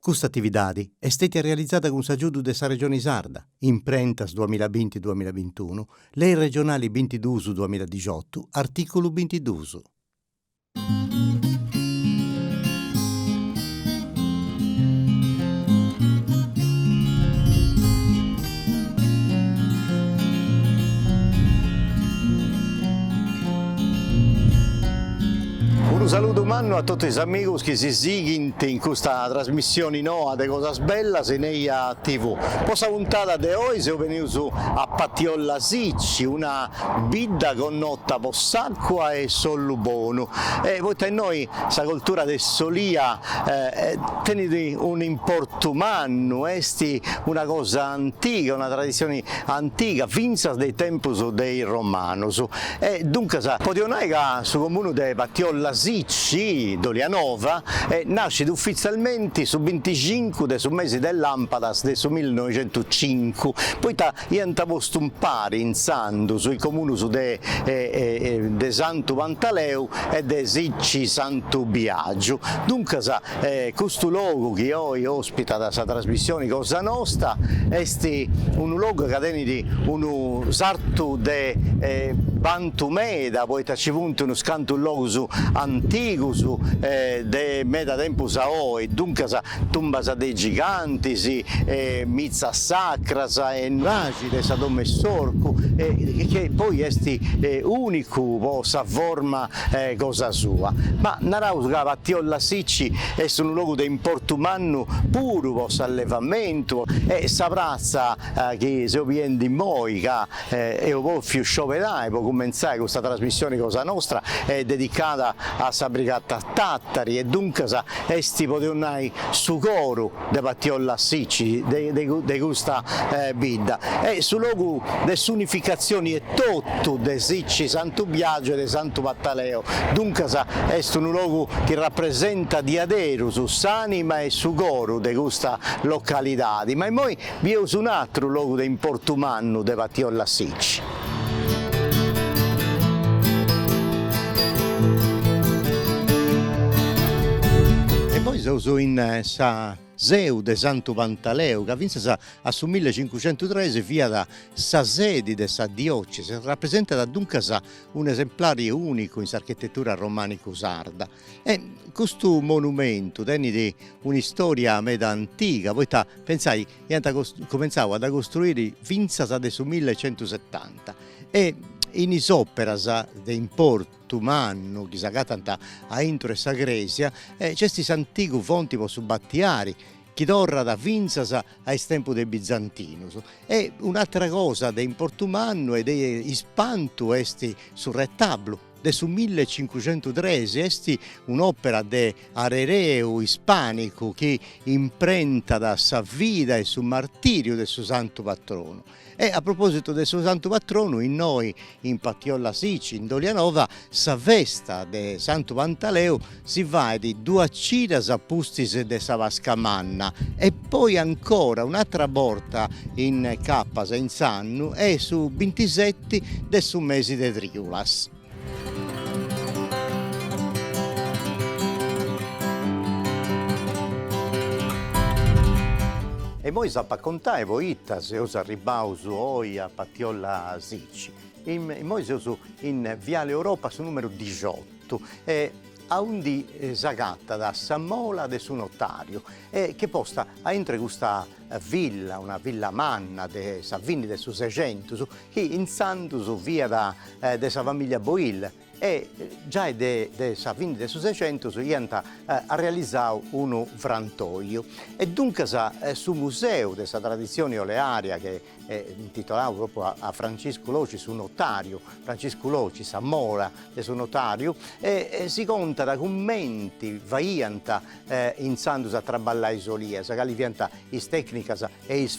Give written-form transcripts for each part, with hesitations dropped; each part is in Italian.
Questa attività è stata realizzata con s'aggiudu della Regione Sarda, in Prentas 2020-2021, Lei Regionali 22-2018, articolo 22. Un saluto umano a tutti gli amici che si seguono in questa trasmissione nuova di Cosas Bellas in EIA TV. Questa puntata di oggi siamo venuti a Patiolla Sicci, una bidda connota possacqua e sollu buono. E poi per noi questa cultura del solia tiene un importo umano, è una cosa antica, una tradizione antica, finza dei tempi dei romani. E dunque, possiamo dire che sul comune di Patiolla Sicci, Dolianova, nasce ufficialmente su 25 del mese dell'Ampadas del 1905. Poi è posto un pari in Sandu sui comuni de Santo Pantaleu e de Sicci Santo Biagio. Dunque, questo luogo che oggi ospita questa trasmissione Cosa Nostra è un luogo che tiene un sarto di Bantumeda, poi ci punta uno scanto luogo antico de meda tempus a oi, dunque tumbas dei giganti, mizza sacras e nagi de sa domme sorco, che poi è unico po sa forma cosa sua. Ma naraus che Patiolla Sicci è un luogo di importo umano puro po s'allevamento e sa prazza che se viene di moi che è un po' più scioperare può cominciare questa trasmissione Cosa Nostra è dedicata a sa brigata Tattari e dunque esti potevano su coro di Patiolla Sicci di questa bidda e sul luogo dell'unificazione è tutto di Sicci Santo Biagio e di Santo Pantaleo, dunque è un luogo che rappresenta di adero su s'anima e su coro di questa località, ma poi vi è un altro luogo di importo umano di Patiolla Sicci. Siamo in sa Seu de Santo Pantaleo, che vinse a su 1513 via da sa sede de sa diocesi, rappresenta da dunque un esemplare unico in architettura romanico sarda. E questo monumento tiene un'istoria meda antica, poi pensai che cominciava a costruire vinse da su 1170 e in isoperas de importo umano che s'agatanta a intro e sa gresia c'è questi antichi fonti po su battiari che torna da vinzas ai tempi dei bizantinos. E un'altra cosa de importo umano e de ispantu esti sul retablo del 1513, esti un'opera de arereu ispanico che imprenta da sa vita e su martirio del suo santo patrono. E a proposito del suo santo patrono, in noi, in Patiolla Sicci, in Dolianova, sa festa de Santo Pantaleo si va di due cidas a pustis de sa Vascamanna e poi ancora un'altra volta in Cappas in Sannu e su 27 del su mese de Triulas. E poi sappa contare voi se us arribaus oi a Patiolla Sicci. Noi siamo in Viale Europa su numero 18 a undi sagatta da Sammola de su notario che posta a entre questa villa, una villa manna de Savini del su 600 che in Santus via da de sa famiglia Boil e già de Savini del su 600 ha realizzato uno frantoio e dunque su museo della tradizione olearia che è intitolato proprio a Francesco Loci su notario, Francesco Loci Sammola del su notario e si conta da commenti vaianta in Santus a traballare isolia, che li vianta is tecnicas e is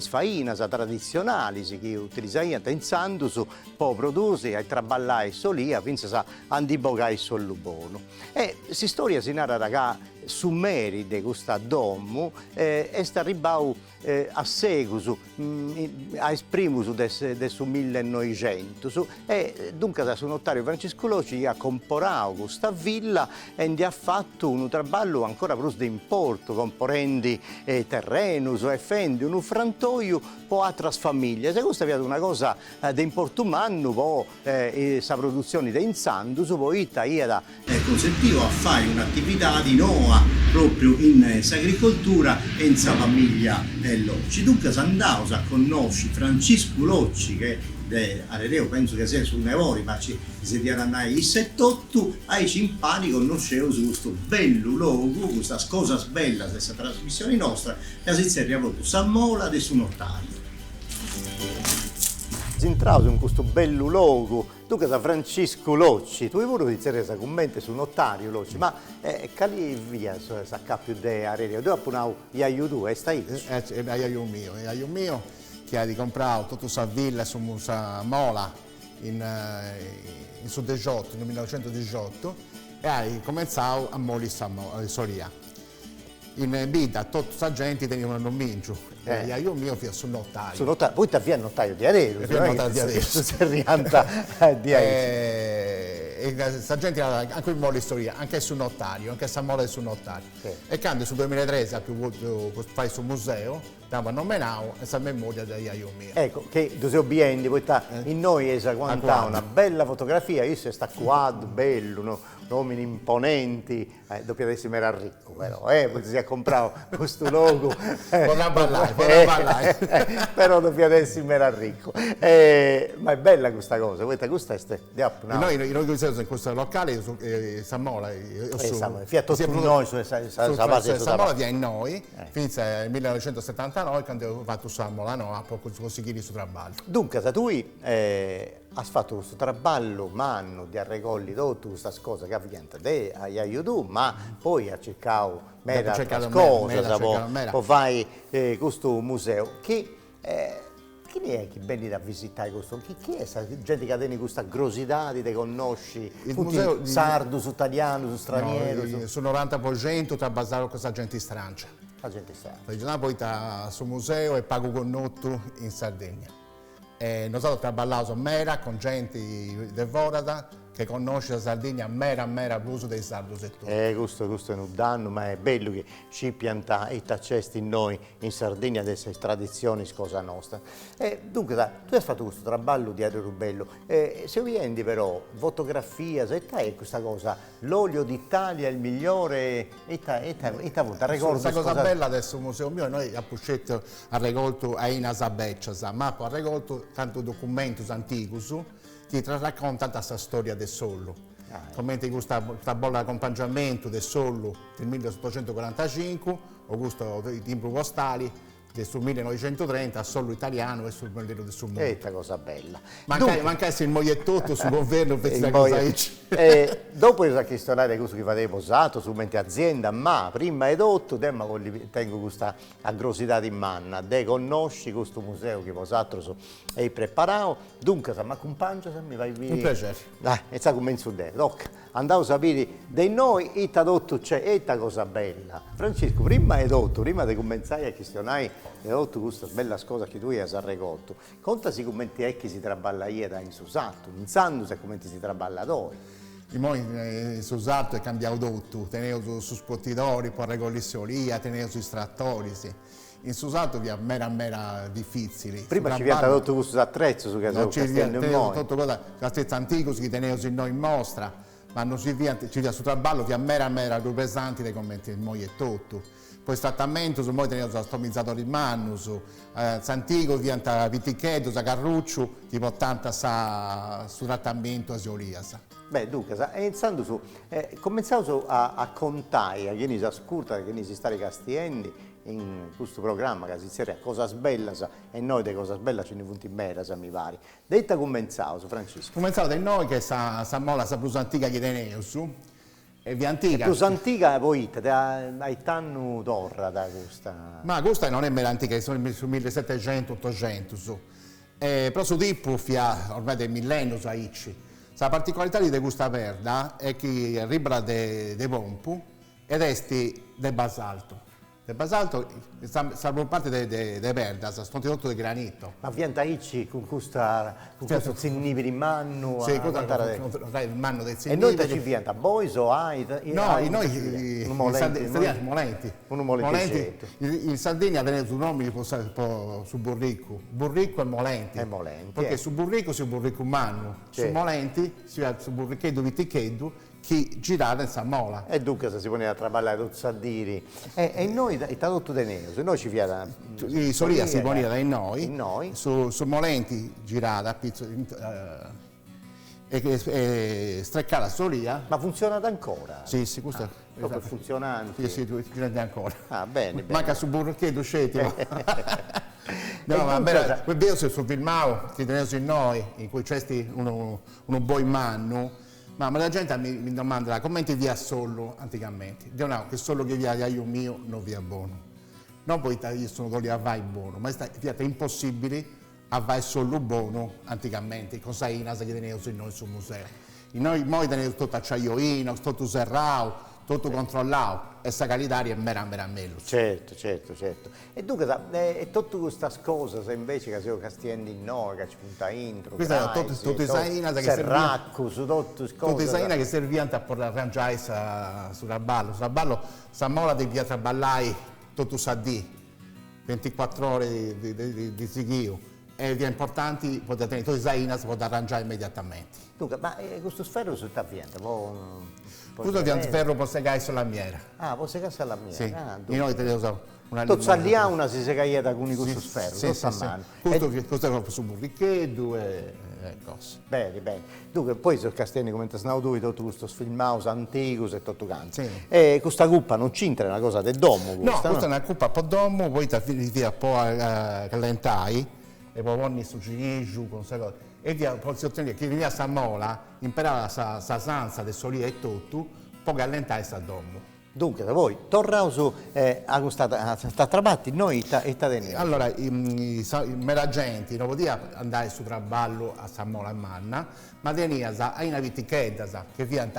fainas tradizionali che utilizzano in Santus può produrre e traballare isolia finza a andibogai sollu buono. E si storia si narra che summeri de questa domu est arribau a segus, a esprimus de su 1900 e dunque su notario Francisco Loci ha comporau questa villa e ha fatto un traballo ancora più di importo, comporendi terrenus e fendi un frantoio per altre famiglie. E questa è una cosa di importo umano, poi sa produzione di insandus, poi Italia consentiva a fare un'attività di noa proprio in agricoltura e in sa famiglia Locci. Dunque andavo a conoscere Francisco Locci che Arereo penso che sia sul Nevori, ma si diranno i 78 ai cimpani conoscevo su questo bello luogo, questa cosa bella questa trasmissione nostra che si serve proprio Sammola del suo notaio. Entrato in questo bello luogo, tu che da Francisco Locci, tu hai voluto iniziare a commenti sul notario Locci, ma cali via sa più di Arereo, tu hai appunto gli aiuto e stai? È aiuto mio che ha comprato tutta questa villa su Mola in Sud 18, nel 1918 e ha cominciato a molli Soria. In vita tutta questa gente teneva un mincio e io mio fia sul notaio. Sul notaio, poi ti avvia il notaio di Arereo, notaio di Arereo. Si rianta di Arereo. E questa gente ha anche in molli storia, anche sul notario, anche a Mola sul notario. Sì. E quando sul 2013 ha più fai sul museo, abbiamo nominato questa memoria di io mio. Ecco, che tu sei obbiendi, poi in noi è una bella fotografia, io se sta quad, bello, no? Uomini imponenti, dopo adesso mi era ricco, però, poi si è comprato questo logo. Vorrà ballare. Però dopo adesso mi era ricco. Ma è bella questa cosa, questa è Noi in questo locale, Sammola, Fiat tutti noi, Sammola di noi, fino al 1979, quando ho fatto Sammola, no, a poco conseguire il suo traballo. Dunque, se tu hai fatto questo traballo manno di arregolli tutte queste cose che avviene agli aiuto, ma poi ha cercato mera cosa, poi fai questo museo che chi è che viene da visitare questo? Chi è questa gente che ha questa grosità di te conosci? Il museo sardo, su italiano, su straniero? No, sul 90% sta basato con questa gente strana. La gente strana. Poi sul museo e pago con notto in Sardegna. E noi abbiamo lavorato mera con gente di Vorada che conosce la Sardegna mera l'uso dei sardo settore. Questo è un danno, ma è bello che ci pianta e t'accesti in noi in Sardegna delle tradizioni cosa nostra. Dunque, tu hai fatto questo traballo di Arereo Bello, se vieni però fotografia, se è questa cosa, l'olio d'Italia è il migliore, questa cosa bella adesso il museo mio, noi a Puscetto a regolto a Ina Sabeccia, ma a regolto tanto documenti antichi che racconta questa storia del Sollo. Commenti questa bolla di accompagnamento del Sollo del 1845, o questo i timbri postali del 1930, Sollo italiano e sul modello del suo mondo. Questa cosa bella. Mancasse il mogliettotto sul governo per questa cosa. Dopo il questionario che fate posato su mente azienda, ma prima e dopo tengo questa aggrosità di manna, de conosci questo museo che vosaltro hai preparato, dunque se mi accompagno se mi vai via. Un piacere. E sa come su te, andavo a sapere di noi e tradotto c'è questa cosa bella. Francesco, prima e dopo, prima di cominciare a questionare e dopo questa bella cosa che tu hai arregolato, contasi come è che si traballa da in Susato, in Sandu se come si traballa da noi. In Susato è cambiato tutto, tenevo su spottidori, poi regolare solia, tenevo sui trattori, sì. In Susato vi è mera difficili. Prima ci viene tutto questo attrezzo su casa Castello in Moi. Tutto cosa, attrezzo antico che tenevo in noi in mostra, ma non ci via su traballo che è mera più pesante dei commenti in Moi e tutto. Poi trattamento, su noi teniamo stomizzatori in mano, su antico diventa vitichetto, su carruccio, tipo tanta su trattamento a Sioria. Beh, dunque, iniziando su, cominciamo a contare, a chi si ascolta, a chi si sta ricastiendi, in questo programma che si seria Cosa Bella e noi di Cosa Bella ce ne punti mera, mi pare. Detta cominciamo, Francisco. Cominciamo da noi che sa mola sa più antica che tenevo su. E più antica. È più antica poi, hai tanto d'orra da questa. Ma questa non è mera antica, sono su 1700-800 su. Però su tipo ormai del millennio sa Icci. La particolarità di questa perda è che ribra de pompu ed esti del basalto. Il basalto salvo parte delle verdas, sono tutto di granito. Ma viantaici con questo zinnibili in mano? Sì, il manno del e noi ci vianta, bois o hai? No, noi molenti. In Sardegna tenete un nome su burrico. Burrico e molenti. Perché su burrico si burrico manno, su molenti si va su burricheddu viticheddu, chi girava in Samola. E dunque se si poneva a traballare tutti a dire. E noi, il tradotto di Neus, noi ci viene. I solia si poneva da noi. Su molenti girava e streccava la solia. Ma funziona ancora? Sì, questo è proprio funzionante. Sì, funziona ancora. Bene. Manca su burricheddu scetimo. No, ma quel video si filmato, che tenevo in noi, in cui c'è uno buon manno. Ma la gente mi domanda come ti via solo anticamente? Io no, che solo che via io mio non via buono. Non poi io sono quelli a vai buono, ma è impossibile a vai solo buono anticamente. Cosa è che tenevo in noi sul museo? In noi tenevo tutto acciaioino, tutto serrato, tutto controllato e sa qualità è mera meglio. Certo. E dunque, e tutte queste cose se invece che siamo castiendi in noi, che ci punta intro, tutte saina che serracco, su tutte cose. Tutte saina che servivano a arrangiare sul ballo. Sul ballo, sa mola di via traballai tutto sa di 24 ore di sighio. E via importanti potete tenere tutte saina si può arrangiare immediatamente. Dunque, ma questo sferro su t'avvienta? Questo è ferro può segare sulla miera. Può segare sulla miera. Sì. Noi teniamo una linea. Una si segaieta con questo sferro, sì. Questo è su burricheddu e cose. Bene. Dunque, poi su Castiani come ti snau tu, tutto questo sfilmaus antico e tutto canto. Sì. E questa cuppa non c'entra una cosa del domo? Questa è una cuppa po' domo, poi ti via un po' a calentai e poi vanno su ciliegio con queste cose. E via, chi veniva a Samola imparava la sanza del solia e tutto, poi allentare sta domo. Dunque, da voi, torniamo su a trabatti, noi e teniamo. Allora, i meragenti non poteva andare su traballo a Samola e Manna, ma veniva a una vitichedda, che via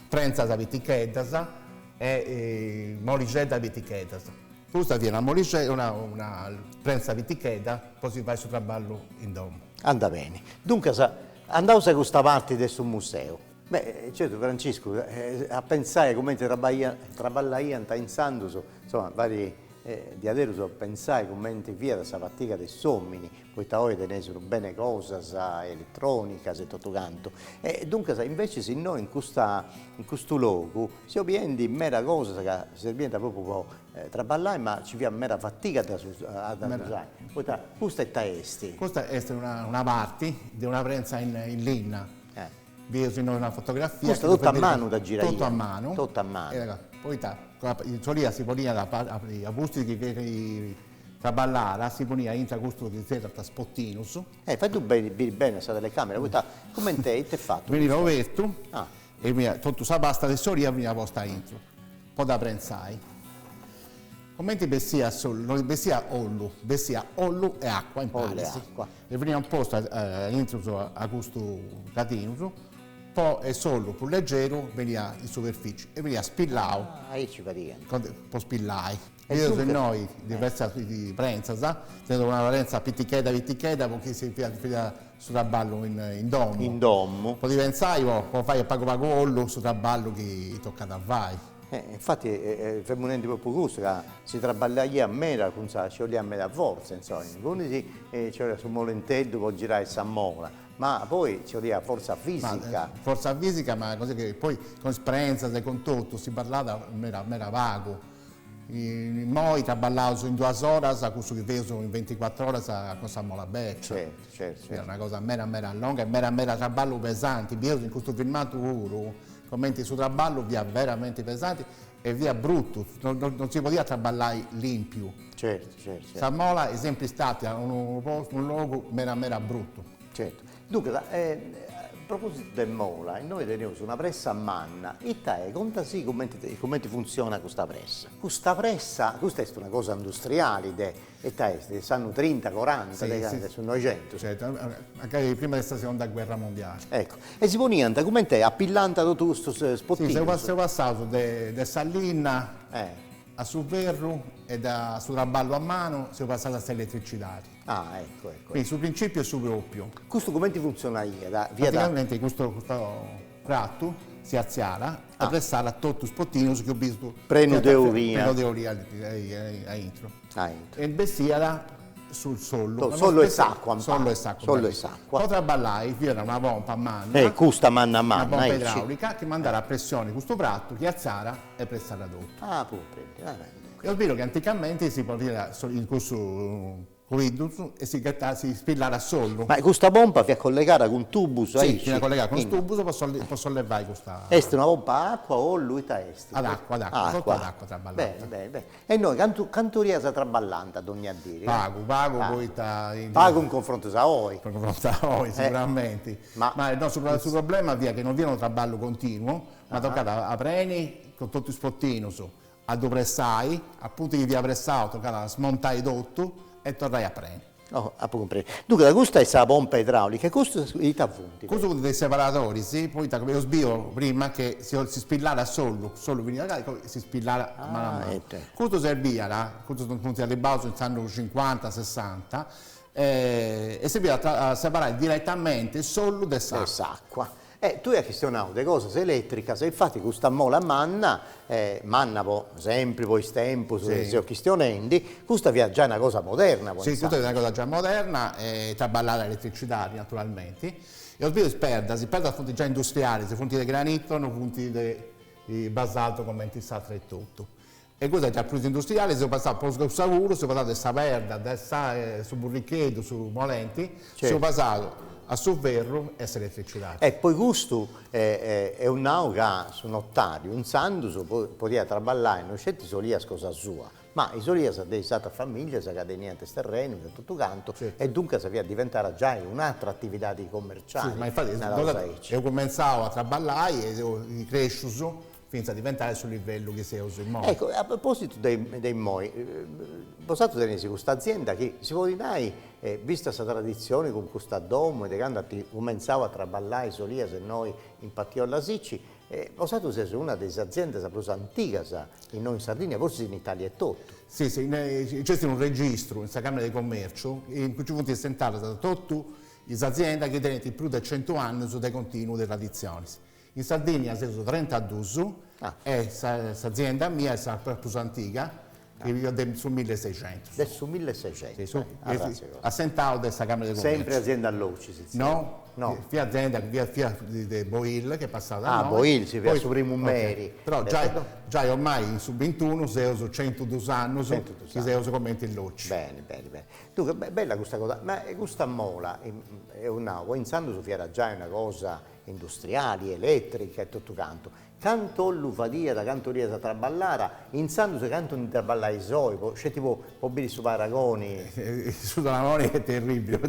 prensa la vitichedda e moligedda vitichedda. Questa viene una prensa vitichedda, poi si va su traballo in domo. Anda bene. Dunque, andavo a questa parte del museo. Beh, certo Francesco, a pensare come traballai in Sanduso, insomma, vari di adesso a pensare come via questa fatica dei sommini, poi ora tenesero bene cose, elettronica e tutto canto. Dunque, invece se noi in questo luogo si obiene di mera cosa che serviva proprio per traballare, ma ci viene mera fatica da usare. Questa è taesti. Questa è una parte di una prensa in linna. Vedo in una fotografia. Questo tutto a mano da girare. Tutto a mano. Poi in solia si poneva a busti che traballare, si poneva in gusto di sera a spottinus. Fai tu bene sa telecamera, come te fatto? Veniva overto e tutto sa basta di solia veniva posta intro. Poi da prensai. Come ti bessia non bessia ollu e acqua in palesi. E veniva posto intro a gusto catinus. Poi è solo più leggero, veniva in superficie e veniva spillato. Ci varia. Poi spillai. Io se noi diverse di prensa, tengo una prensa vitichedda, perché si fila su traballo in domo. In domo. Poi pensai, poi fai pago ollo su traballo che tocca da vai. Infatti è femminente proprio gusto, che si traballa a mera, ci vogliamo a mera forza, insomma. Quindi c'era su Molentello, può girare a Samola, ma poi ci voleva forza fisica. Forza fisica, ma così che poi con esperienza e con tutto si parlava mera vago. Noi traballavo in 2 ore, a questo che vedo in 24 ore con Samola Beccia. Certo. Era una cosa mera lunga e mera traballo pesante. Vedo in questo filmato oro. Commenti su traballo via veramente pesanti e via brutto, non si poteva traballare limpio. Certo. Samola è sempre stato un luogo mera brutto. Certo. Dunque, proposito del mola, noi teniamo una pressa a manna, e te conta sì come ti funziona questa pressa. Questa pressa, questa è una cosa industriale, e te sanno 30, 40, su 900. Certo, magari prima della seconda guerra mondiale. Ecco, e si poneva come te, appillante tutto questo spottino. Sì, si è passato da Sallinna a Suverru e da Traballo a mano si è passato a elettricità. Ah, ecco. Quindi sul principio e sul doppio. Questo come ti funziona Praticamente questo prato si alzava e pressava tutto il spottino che ho visto. Preno teoria a intro. E il bestiara sul sollo. Solo e sacqua. Solo e sacqua. Poi traballai, era una pompa a mano. Custa manna a mano. Una pompa idraulica che mandava a pressione questo prato, che alzava e pressava tutto. Ah, pure. Io vedo che anticamente si poteva in questo e si spillava solo. Ma questa pompa vi è collegata con un tubus? Sì, si è collegata con un tubus per sollevare questa. È una pompa acqua o lui est? Ad acqua, sotto ad acqua traballante. Bene. E noi canto riesa traballante ad ogni dire? Pago poi pago in confronto a voi. In confronto a voi, sicuramente. Ma il nostro problema è che non viene un traballo continuo, ma toccata a preni con tutto il spottino su. A dove pressai, appunto che vi ha pressato, toccata a smontare tutto e tornai a prendere. Dunque, da questa è la pompa idraulica, questo i tavunti. Questo dei separatori, sì, poi come lo sbio prima che si spillara solo veniva si spillara mano a mano. Questo serviva, questo funziona di base in anni 50, 60, e serviva a separare direttamente solo dall'acqua. Tu hai questionato le cose elettriche, se infatti questa mola manna sempre poi tempo, se ho questionendi, questa è già una cosa moderna. Sì, questa è una cosa già moderna, traballare l'elettricità naturalmente. E ho visto si perde a fonti già industriali, se fonti di granito, non fonti di basalto come ti sa e tutto. E questo è già più industriale, si è passato per lo savuro, si è passato da Saverda, su Burrichetto, su Molenti, si è passato a Suverru e si è elettricità. E poi questo è un nao che su notario, un sanduso poteva traballare, non c'è solia cosa sua, ma i solia sono stata famiglia, si è niente terreno, da tutto canto, e dunque si è diventata già un'altra attività di commerciale. Sì, ma infatti io cominciavo a traballare e cresciuto fino a diventare sul livello che si usa in modo. Ecco, a proposito dei moi, posato tenere questa azienda che si può dire, vista questa tradizione con questa domo e quando cominciavo a traballare solia se noi in Pattiolla Sicci, posato sia una delle aziende più antiche in noi in Sardegna, forse in Italia è tutto. Sì, c'è un registro in questa Camera di Commercio in cui ci sono sentati da tutte le aziende che tengono più di 100 anni su dei continui di tradizioni. In Sardegna sono 32, e questa azienda mia è la più antica, che vive sul 1600. Del su 1600? Sì, assentato da questa Camera di Commercio. Sempre azienda all'Oci? No, via azienda, via di Boil che è passata a noi. Boil, si via su Primo Meri. Però già ormai su 21 si usa 102 anni, si usa come in Loci. Bene. Dunque, bella questa cosa, ma questa mola è in Sandu era già una cosa industriale, elettrica e tutto canto. Canto l'ufadia da canto riesa a traballare, in Sandu se canto di traballare i soi, c'è tipo pobili su paragoni. Su paragoni è terribile,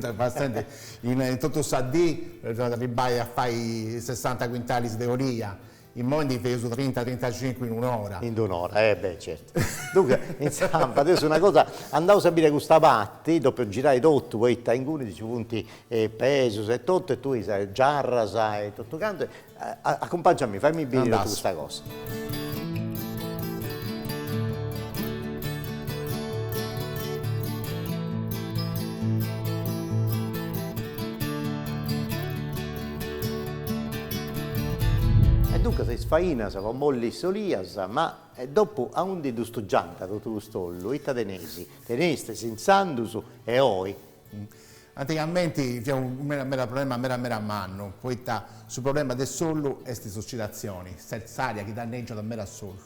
in tutto Sadì ribai a fare i 60 quintali di teoria. In momenti peso 30-35 in un'ora. In un'ora, certo. Dunque, insomma, adesso una cosa, andavo a sapere questa patti, dopo girare tutto, poi in cui dici punti peso e tutto, e tu sai, giarra, sai, tutto canto, accompagnami, fammi dire tutta questa cosa. Dunque si sfaina, si fa molli solias, ma dopo a un di stugianta tutto questo tenesi in Sandus e oi. Anticamente c'è un problema a mano, poi sul problema del solo e queste oscillazioni, l'aria che danneggia da mera solo.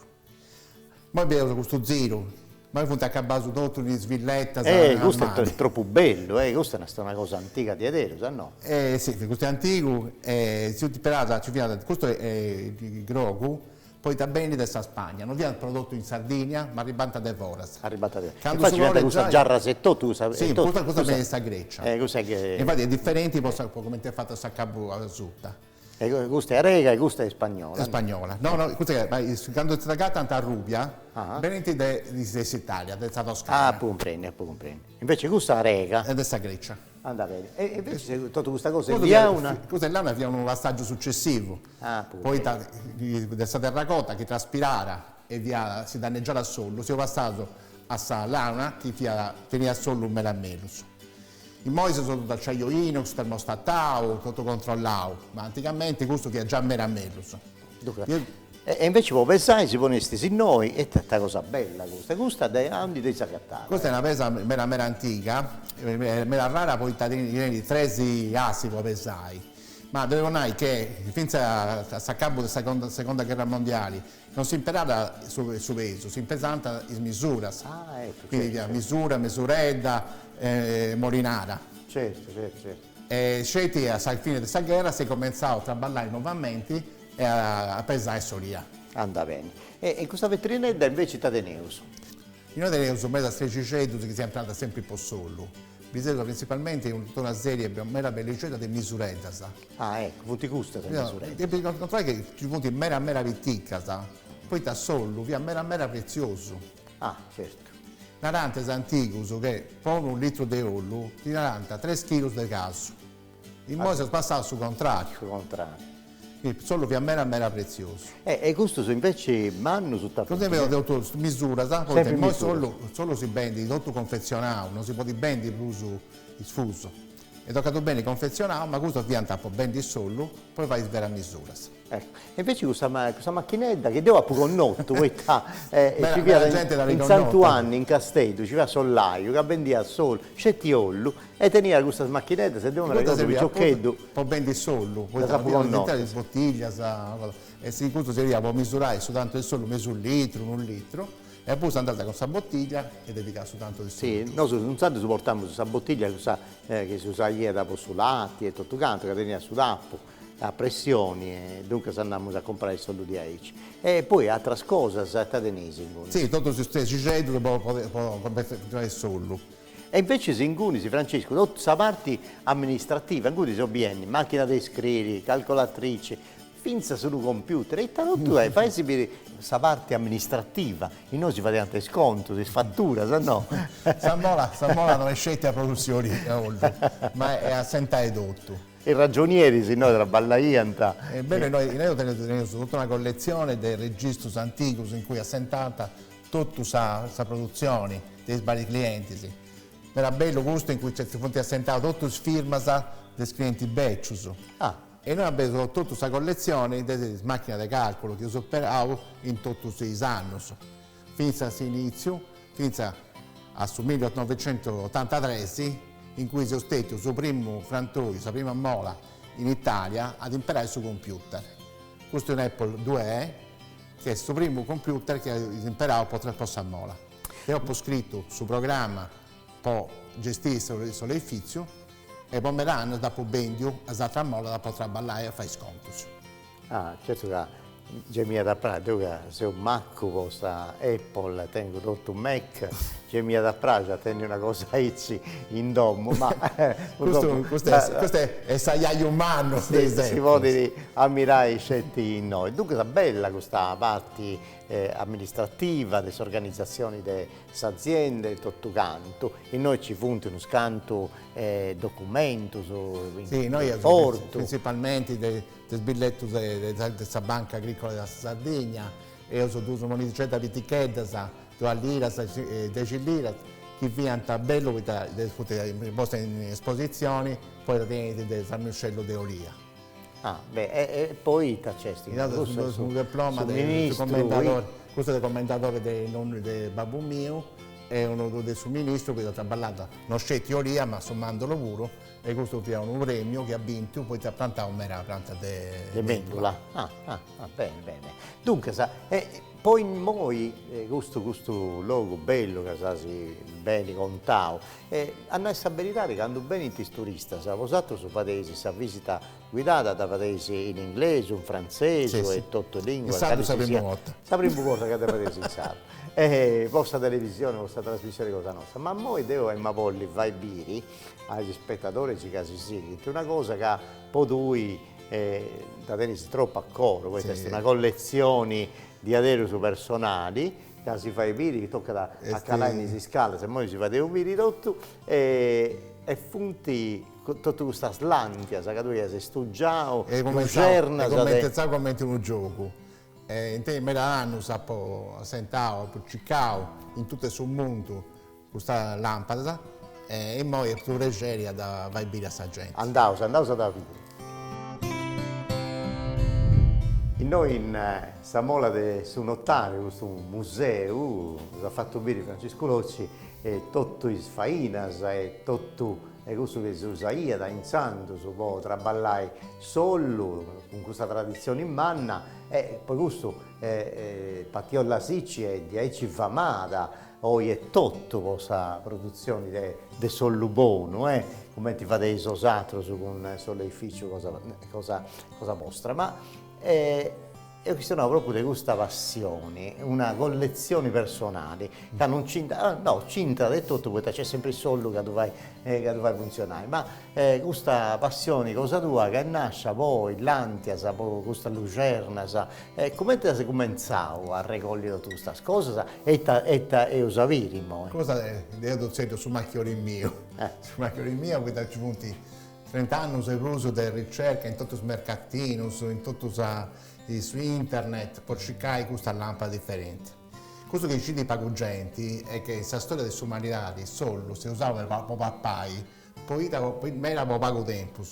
Poi abbiamo questo zero. Ma io a base tutto di svilletta. Questo è troppo bello, questa è una cosa antica di Adero, no? Sì, questo è antico, questo è il grogu, poi da bene da Spagna, non viene prodotto in Sardegna, ma arrivata da Voras. Arrivata da... Quando Infatti si vuole questa giarra se tu sai... Sì, cosa viene questa Grecia. Cos'è che... Infatti è differente come ti è fatto Saccabu a Sutta. Questa è rega e questa è spagnola. È spagnola. No, quando si tratta tanta rubia, venite di Italia, da Toscana. Ah, comprende. Invece questa è rega. Ed è sta Grecia. Andà bene. E invece tutta questa cosa è via una... Questa è là un passaggio successivo. Poi questa terracotta che traspirara e si danneggiava al solo, si è passato a sta lana che tenia solo un melamelus. I Moise sono tutto acciaio inox, termostatao, tutto controllato, ma anticamente questo che è già meramelus. E invece voi pensate, si ponesti sì noi, e questa cosa bella questa dei anni dei sagattari. Questa è una pesa mera antica, mera rara, poi di 13 assi può pesare. Ma devo dire che fin a capo della seconda guerra mondiale non si imperava su peso, si imperava in misura. Ecco, quindi misura, misuredda, molinara. Certo. E scelti alla fine della guerra si è cominciato a traballare nuovamente e a pesare solia. Andà bene. E questa vetrinetta invece è Neus? Noi abbiamo un mezzo a 1300 che si è entrata sempre un po' solo. Bisogna principalmente tutta una serie mera bellicetta di misuretta. Ecco, punti gusta di misuretta. Non è che ci punti mera vittica, poi da solo, via mera prezioso. Certo. Narante antico che con un litro di olio ti naranta 3 kg di caso. Il Mose passato sul contrario. Solo via mera prezioso. E questo invece manno su tappeto. Così avevo misura, poi solo si vende tutto confezionato, non si può vendere l'uso sfuso. E toccato bene confezionato, ma questo diventa un po' ben di solo, poi vai a misura. Ecco. E invece questa macchinetta che devo pure con notto, in Santuanni, in Castello, ci va sollaio, che vendia al sole, scetti ollu, e tenia questa macchinetta, se devono ricordare un cioccheddo. Può vendere solo, poi di bottiglia, e se questo si può misurare soltanto il solo, meso un litro, e poi andate con questa bottiglia e dedica soltanto il solo. Sì, noi non tanto supportiamo questa bottiglia che si usa ieri da postulati e tutto quanto, che tenia su tappo a pressioni, e dunque andiamo a comprare il soldo di Aici. E poi altre cose tadenesi. Sì, tutto si stesse cedendo può comprare il soldo. E invece Singuni, Francesco, tutta questa parte amministrativa, in sono bene, macchina di scrivere, calcolatrice, finza sul computer, e tu fai questa parte amministrativa, e noi si fa tanto sconto, si fattura, se no. Sammola non è scelta a produzioni, ma è a sentare tutto. I ragionieri, se no, della ballaianta. Ebbene, noi teniamo tutta una collezione dei registri antichi in cui è assentata tutta questa produzione dei vari clienti. Sì. Era bello questo in cui si è assentato tutte le firme dei clienti beccius. E noi abbiamo tutta questa collezione di macchine di calcolo che operavo in tutti questi anni. Fino all'inizio, fino al 1983, in cui sono stato il primo frantoio, la prima mola in Italia ad imparare sul computer. Questo è un Apple IIe, che è il primo computer che ho imparato per questa mola. E ho scritto sul programma per gestire l'edificio e poi me l'hanno dopo bendio, a mola da poter ballare e fare sconto. Certo che c'è mia da prato che se un Mac costa Apple, tengo tutto un Mac, c'è mia da prato, tengo una cosa in domo, ma questo è sagliaio umano, si può ammirare i scetti in noi. Dunque è bella questa parte amministrativa, delle organizzazioni delle aziende, tutto canto, e noi ci funti uno scanto documento sì, noi principalmente del biglietto della banca agricola della Sardegna, e io sono due monete di etichetta, 2 lire, 10 lire, che viene bello poste in esposizioni, poi la tenete del San Michele di Olia. E poi c'è un diploma del commentatore, questo è il commentatore del babbo mio, e uno del suo ministro che ha traballato non scetti Olia, ma sommando lavoro, e questo è un premio che ha vinto, poi ti ha piantato una pianta di mentula. Bene. Dunque, poi noi, questo luogo bello che si bene contao, hanno stabilito che hanno bene i turisti, vosaltro su patesi, sa visita guidata da patesi in inglese, in francese e tutto in lingua. La prima volta che da patesi in sala. Vostra televisione, vostra trasmissione cosa nostra, ma noi devo e ma polli vai biri agli spettatori ci casi sì, è una cosa che poi tu da tenere troppo a coro, questa è una collezione di aderusi personali, che si fa i biri, tocca a calare in scala, se poi si fa dei biri tutto, e funti tutta questa slantia, che tu sei studiato, lucerna, come un gioco. In te me l'hanno sentato, appucciccato in tutto il mondo questa lampada e poi è più leggera da vai bere a sta gente. Andavo da vita. Noi in Samola de Sunottare, questo museo, ha fatto bere Francesco Locci, e tutto in fainas, e tutto questo che si usa da in santo, si può traballare solo, con questa tradizione in manna, e poi questo Patiolla Sicci è di Eci Famada, poi è tutto questa produzione di sollo buono, come ti fate isosatro su un soleificio cosa mostra, ma io questionavo proprio di questa passione, una collezione personale, che non cinta di tutto, perché c'è sempre il soldo che tu vai funzionare, ma questa passione cosa tua che nasce poi, l'antia, poi questa lucerna, come ti sei cominciato a raccogliere tutte queste cose e usavirimo? Cosa io ho detto su macchioli mio, su macchioli mio, qui da giunti 30 anni ho uso di ricerca in tutti i mercatini, in tutti su internet, per cercare questa lampada differente. Questo che ci dico gente è che questa storia delle umanità solo si usava per pappai, poi era per poco tempo.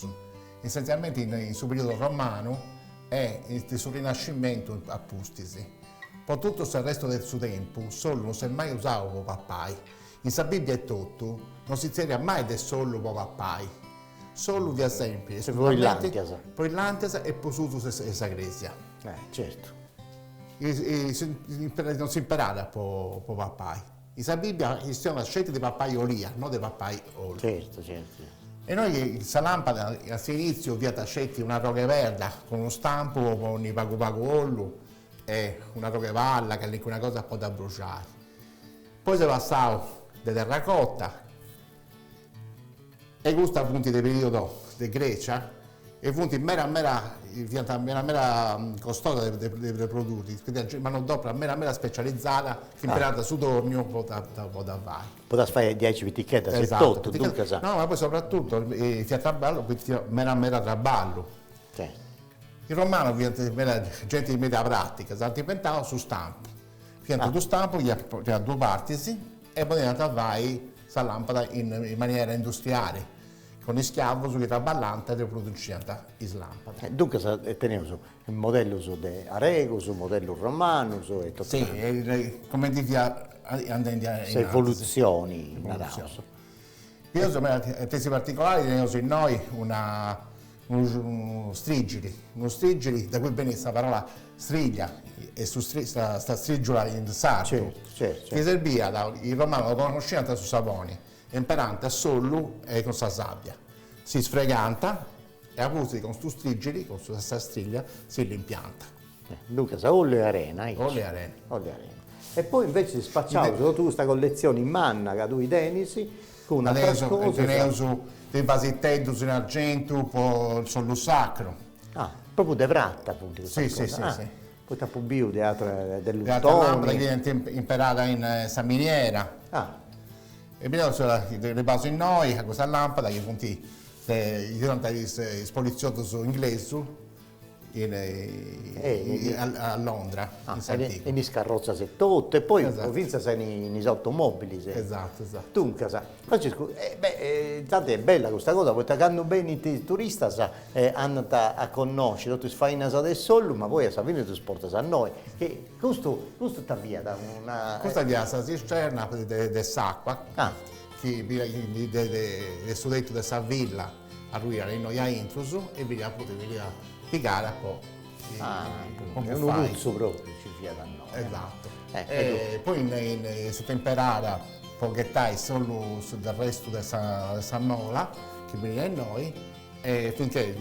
Essenzialmente in sul periodo romano e sul Rinascimento a Pustisi. Per tutto il resto del suo tempo, solo non si è mai usato per pappai. In sa Bibbia è tutto, non si parla mai del solo per pappai. Solo di esempio, poi l'antiasa e poi su questa gresia. Certo. Non si imparava per pappai. In Bibbia sono una scelta di pappai olia, non di pappai olio. Certo. E noi questa lampada all'inizio abbiamo scelto una roca verde con uno stampo con i pago olio e una roca valla che è una cosa un po' da bruciare. Poi si passava di terracotta. E questo appunto del periodo di Grecia e punti mera costosa dei prodotti, ma non dopo mera specializzata, imperata su tornio, può da vai. Può fare 10 etichette, se esatto, tutto, dunque sa. No, ma poi soprattutto traballo, mera traballo. Certo. Il romano, gente di media pratica, si inventava su stampo. Fianco tu stampo, che ha due parti, e poi vai questa lampada in maniera industriale, con i schiavi che traballante e producendo le lampade. Dunque teniamo il modello di Arego, il modello romano, e tutto. Sì, come dici andando in evoluzioni. Io sono tesi particolari, teniamo in noi uno strigili, da cui viene questa parola striglia, e su sta strigiola in sardo, certo. che serviva, il romano lo conosceva su saponi, imperante a sollo e con sa sabbia. Si sfreganta e a con questo strigili, con questa striglia, si l'impianta. Dunque, olio e arena. Olio e arena. E poi invece si spacciava tutta questa collezione in manna, che tu i tenisi, con una cosa. Tenevo dei vasettetti in argento, sullo sacro. Proprio de vratta, appunto. Sì. Poi ti bio dell'uttone. La lampada che è imperata in miniera. E abbiamo le basi in noi, a questa lampada, che punti spoliziotto su inglese a Londra. E in scarrozza se tutto, e poi vinse sei in automobili. Esatto. Dunque, Francesco, è bella questa cosa, perché quando bene i turisti hanno a conoscere tutte le faine del sole, ma poi a Savino ti sporta a noi. Questo sta via da una. Questa via la cisterna di Sacqua, che è studente di questa villa a lui a noi a intruso e veniva piegare un po'. È un luzzo proprio ci via da noi. Esatto. E poi si temperava pochettai solo del resto della salmola che viene a noi, e finché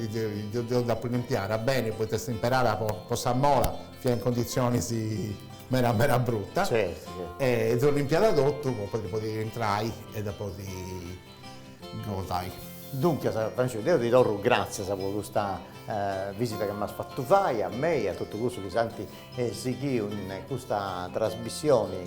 dopo limpiare bene, poi temperare per salmola fino in condizioni mera brutta, e dopo limpiare tutto poi rientrai e dopo godai. Dunque, Francesco, io ti do grazie per questa visita che mi hai fatto fare, a me e a tutto questo che santi seguivo in questa trasmissione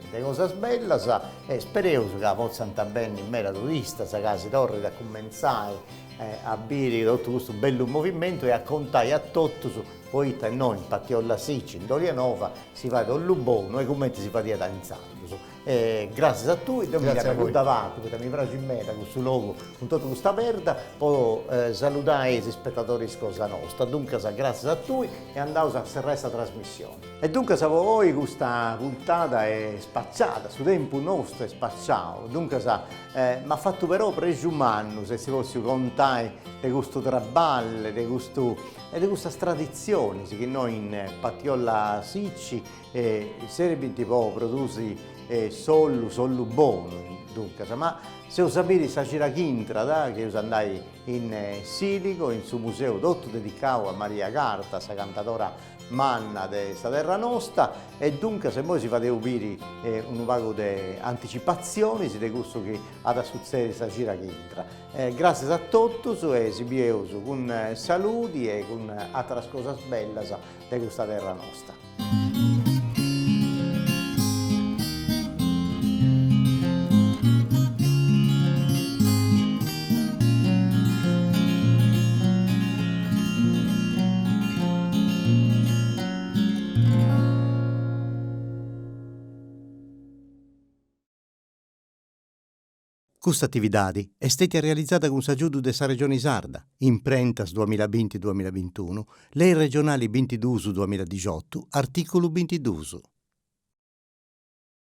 di Cosa Bella, e spero che possa andare bene in mera turista, che si torni a cominciare a bere tutto questo bello movimento e a contare a tutto su poi noi in Pattiolla Sicci, in Dorianova, si fa con Lubono e come si fa di danzando. Grazie a tutti, mi piace davanti, perché mi piace in meta questo luogo con tutta questa perda, poi salutare i spettatori di Cosa Nostra. Dunque, grazie a tutti e andiamo a questa trasmissione. E dunque, se voi questa puntata è spacciata, su tempo nostro è spacciato, dunque mi ha fatto però pregiumano se si fosse contare di questo traballo, di questa tradizione che noi in Pattiolla Sicci sarebbe tipo produci solo buono, dunque, ma se lo sapete sa Cirachintra, che io andai in Silico, in suo museo tutto dedicato a Maria Carta, sa cantatora manna di questa terra nostra, e dunque se voi si fate capire un vago di anticipazioni di questo che ha da succedere sa Cirachintra. Grazie a tutti e si vede con saluti e con altre cose belle di questa terra nostra. Questa attività è stata realizzata con l'aiuto della Regione Sarda, Imprentas 2020-2021, Lei regionali 22-2018, articolo 22.